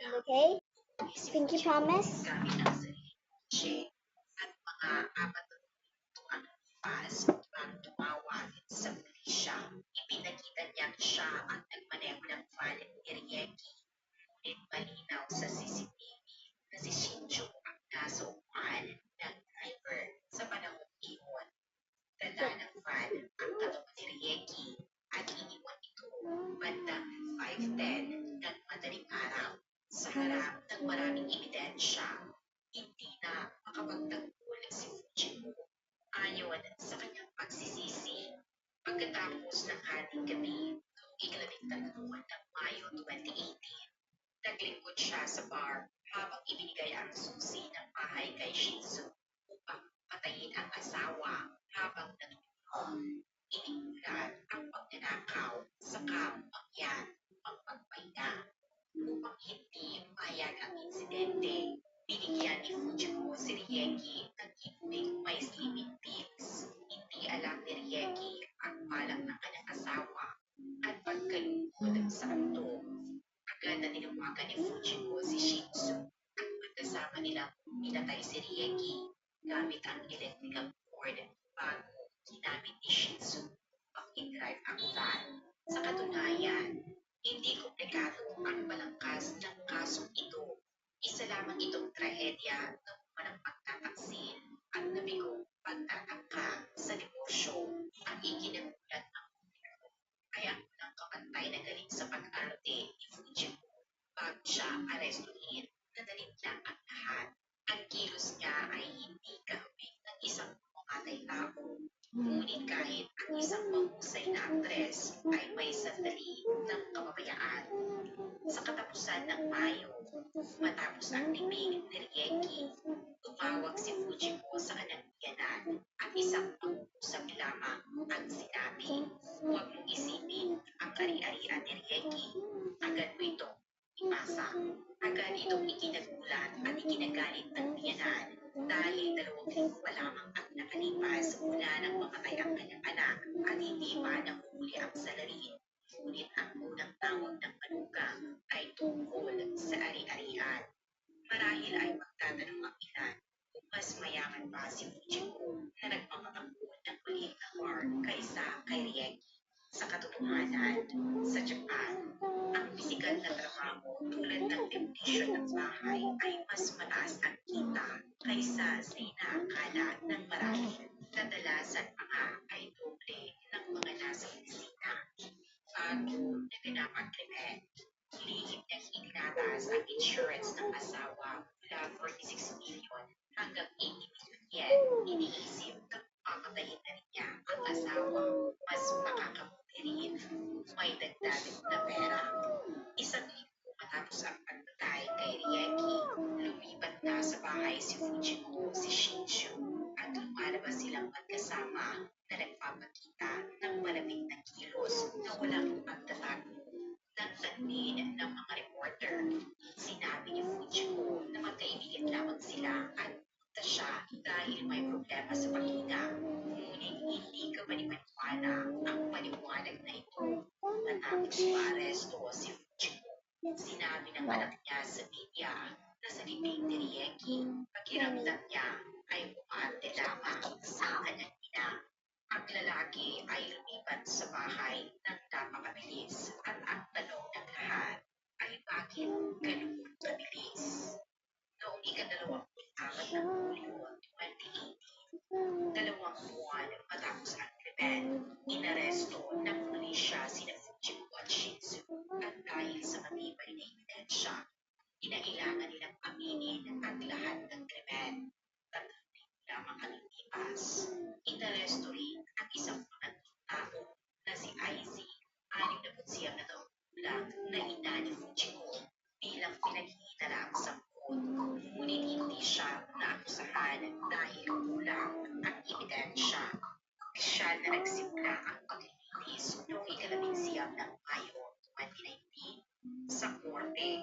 Okay? Pinky promise? gamit ang sariling kotse at mga 4 pas bago tumawag sa pulisya. Ipinakita niyang siya ang nagmaneho ng van ni Rieki. Ngunit malinaw sa CCTV na si Shinjo ang nasa upuan ng driver sa panahong iyon. Dala ng van ang katawan ni Rieki at iniwan ito bandang 5:10 ng madaling araw sa harap ng maraming ebidensya. Hindi na makapagtanggol si Fujimo ayon sa kanyang pagsisisi. Pagkatapos ng hating gabi noong 13 ng Mayo 2018, naglingkod siya sa bar habang ibinigay ang susi ng bahay kay Shinzo upang patayin ang asawa habang natutulog. Iniulat ang pagnanakaw sa kamangyan ang pagpahinga. Upang hindi mayag ang insidente, binigyan ni Fujimo si Rieki ng gibing may sleeping pills. Hindi alam ni Rieki ang balak ng kanyang asawa at pagkalungkod sa kanto. Agad na tinawagan ni Fujimo si Shinzo at magkasama nilang pinatay si Rieki gamit ang electrical cord bago ginamit ni Shinzo upang i-drive ang van. Sa katunayan, hindi komplikado ang balangkas ng kasong ito. Isa lamang itong trahedya ng walang pagtataksil at nabigong pagtatangka sa negosyo. Ang ikinagulat ng publiko ay ang walang kapantay na galing sa pag-arte ni Fujimo bago siya arestuhin. Nadalit lang ang lahat. Ang kilos niya ay hindi kahawig ng isang mamamatay tao. Ngunit kahit ang isang mahusay na aktres ay may sandali ng kapabayaan. Sa katapusan ng Mayo, matapos ang libing ni Rieki, tumawag si Fujimo sa kanyang biyanan at isang pag-uusap lamang ang sinabi. Huwag mong isipin ang kari-arian ni Rieki. Agad mo itong ipasa. Agad itong ikinagulat at ikinagalit ng biyanan dahil 2 linggo pa lamang ang nakalipas mula nang mamatay ang kanyang anak at hindi pa nahuli ang salarin. Ngunit ang unang tawag ng manugang ay tungkol sa ari-arian. Marahil ay magtatanong ang ilan kung mas mayaman pa si Fujimo na nagpapatakbo ng maliit na bar kaysa kay Rieki. Sa katotohanan, sa Japan, ang pisikal na trabaho tulad ng demolition ng bahay ay mas mataas ang kita kaysa sa inaakala ng marami. Kadalasan pa nga ay doble ng mga nasa opisina. Bago naganap ang krimen, lihim na hinataas ang insurance ng asawa mula 46 million hanggang 80 million yen. Iniisip na papatayin na rin niya ang asawa. Mas makakabuti rin kung may dagdag na pera. Isang linggo matapos ang pagpatay kay Rieki, lumipat na sa bahay si Fujimo, si Shinjo, at lumalabas silang magkasama na nagpapakita ng malamig na kilos na walang pagtatago. Nagtanmin ng mga reporter, sinabi ni Fujimo na magkaibigan lamang sila at punta siya dahil may problema sa paghinga. Ngunit hindi ka manipaniwala ang paliwanag na ito. Matapos maaresto si Fujimo, sinabi ng anak niya sa media na sa libing ni Rieki, pakiramdam niya ay umaarte lamang sa kanyang ina. Ang lalaki ay lumipat sa bahay ng napakabilis at ang tanong ng lahat ay bakit ganun kabilis? Noong ika-24 ng Hulyo 2018, 2 buwan matapos ang krimen, inaresto ng pulisya sina Fujimo at Shinzo at dahil sa matibay na ebidensya, kinailangan nilang aminin ang lahat ng krimen. 3 linggo lamang ang lumipas. Inaresto rin ang isang pangatlong tao na si IZ, 69 na taong gulang na ina ni Fujimo bilang pinaghihinala ang sangkot. Ngunit hindi siya naakusahan dahil kulang ang ebidensya. Siya na nagsimula ang paglilitis noong ika-11 ng Mayo 2019 sa korte.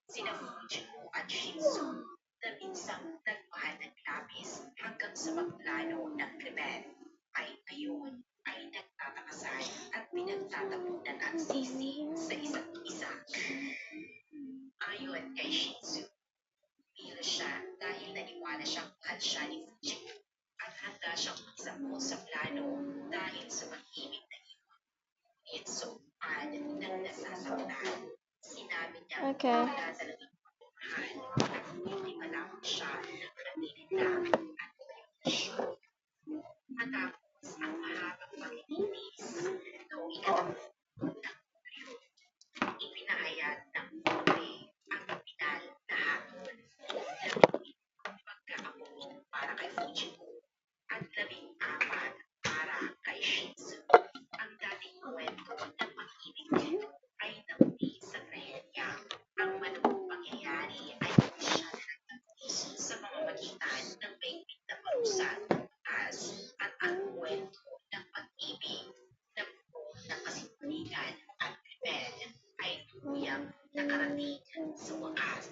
Sina Fujimo at Shinzo na minsang nagmahal ng labis hanggang sa magplano ng krimen ay ngayon ay nagtatakasan at pinagtatapunan ang sisi sa isa't isa. Ayon kay Shih Tzu, umiwas siya dahil naniwala siyang mahal siya ni Fujiko at handa siyang magsamo sa plano dahil sa pag-ibig na ngunit sumpan ng nasasaktan. Sinabi niya Okay. wala talagang pagmamahal at hindi pa lamang siya nakatinda at relasyon. Matapos ang mahabang pagtitiis, noong ika-10 ng Hulyo, ipinahayag ng korte ang pinal na hatol. 10 para kay Fujiko at 14 para kay Shih Tzu. Ang dating kwento ng pag-ibig nito ay nauni sa trahedya. Ang manunong pangyayari ay hindi siya nagtapos sa pamamagitan ng maigpit na parusa ng batas at ang kwento ng pag-ibig na buo ng kasinungalingan at krimen ay tuluyang nakarating sa wakas.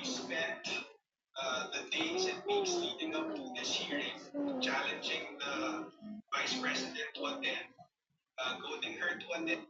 Spent the days and weeks leading up to this hearing challenging the vice president to attend, goading her to attend.